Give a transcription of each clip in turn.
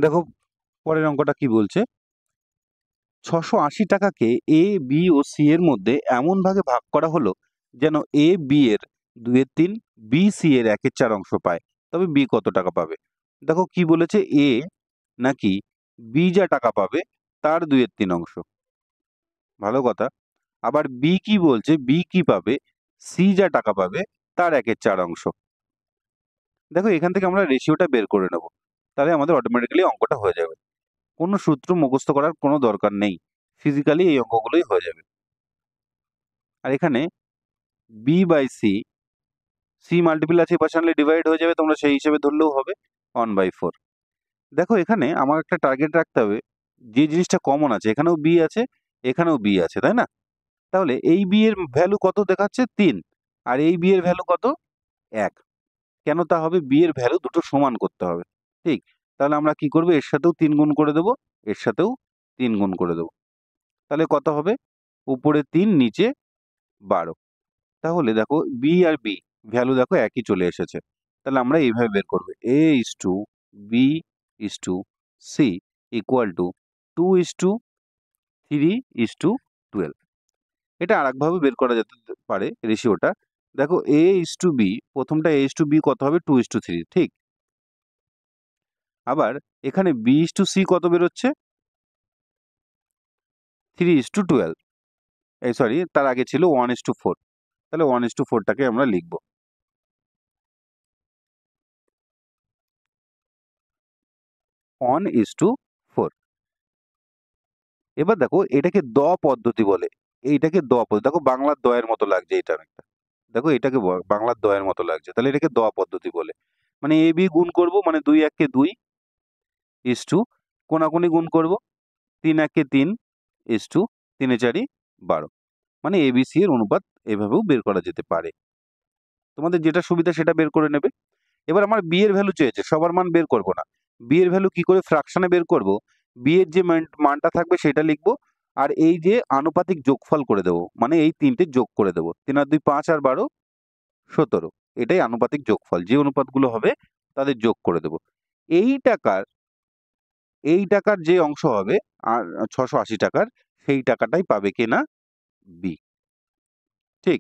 দেখো পরের অঙ্কটা কি বলছে, 680 টাকাকে এ বি ও সি এর মধ্যে এমন ভাগে ভাগ করা হলো যেন এ বি এর 2/3, বি সি এর 1/4 অংশ পায়, তবে বি কত টাকা পাবে? দেখো কি বলেছে, এ নাকি বি যা টাকা পাবে তার 2/3 অংশ, ভালো কথা। আবার বি কি বলছে, বি কি পাবে, সি যা টাকা পাবে তার 1/4 অংশ। দেখো এখান থেকে আমরা রেশিওটা বের করে নেব, তাহলে আমাদের অটোমেটিক্যালি অঙ্কটা হয়ে যাবে। কোনো সূত্র মুখস্থ করার কোনো দরকার নেই, ফিজিক্যালি এই অঙ্কগুলোই হয়ে যাবে। আর এখানে b by c, c multiple আছে পার্সেন্টলি ডিভাইড হয়ে যাবে, তোমরা সেই হিসেবে ধরলেও হবে 1/4। দেখো এখানে আমার একটা টার্গেট রাখতে হবে, যে জিনিসটা কমন আছে, এখানেও বি আছে এখানেও বি আছে, তাই না? তাহলে এই বি এর ভ্যালু কত দেখাচ্ছে 3, আর এই বি এর ভ্যালু কত 1। কেন তা হবে, বি এর ভ্যালু দুটো সমান করতে হবে, ঠিক? তাহলে আমরা কি করবো, এর সাথেও 3 গুণ করে দেবো, এর সাথেও 3 গুণ করে দেবো, তাহলে কত হবে, উপরে 3 নিচে 12। তাহলে দেখো বি আর বি ভ্যালু দেখো একই চলে এসেছে, তাহলে আমরা এইভাবে বের করবো, A is to B is to C equal to 2:3:12। এটা আর একভাবে বের করা যেতে পারে রেশিওটা। দেখো এ ইস টু বি, প্রথমটা এ ইস টু বি কত হবে 2:3, ঠিক? আবার এখানে বি ইস টু সি কত বেরোচ্ছে 3:12, এই সরি তার আগে ছিল 1:4, তাহলে 1:4টাকে আমরা লিখবো। One is to four. এবার দেখো এটাকে দ পদ্ধতি বলে, এইটাকে দ পদ্ধতি, দেখো বাংলার দয়ের মতো লাগছে এটা অনেকটা, দেখো এটাকে বাংলার দয়ের মতো লাগছে, তাহলে এটাকে দ পদ্ধতি বলে। মানে এ বি গুণ করব, মানে 2 1 2 ইস টু কোনাকুনি গুণ করব, 3 1 3 ইস টু 3 4 12, মানে এবিসি এর অনুপাত এভাবেও বের করা যেতে পারে। তোমাদের যেটা সুবিধা সেটা বের করে নেবে। এবার আমার বি এর ভ্যালু চেয়েছে, সবার মান বের করব না, বি এর ভ্যালু কি করে ফ্র্যাকশনে বের করব, বি এর যে মানটা থাকবে সেটা লিখবো, আর এই যে আনুপাতিক যোগফল করে দেবো, মানে এই তিনটে যোগ করে দেবো, 3 আর 2 5 আর 12 17, এটাই আনুপাতিক যোগফল, যে অনুপাতগুলো হবে তাদের যোগ করে দেবো। এই টাকার এই টাকার যে অংশ হবে আর 680 টাকার, সেই টাকাটাই পাবে কিনা বি, ঠিক?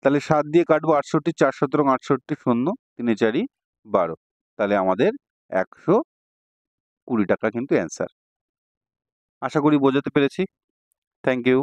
তাহলে 7 দিয়ে কাটবো 68, 4 17 68 শূন্য, 3 4 12, তাহলে আমাদের 120 টাকা কিন্তু অ্যান্সার। আশা করি বোঝাতে পেরেছি। Thank you.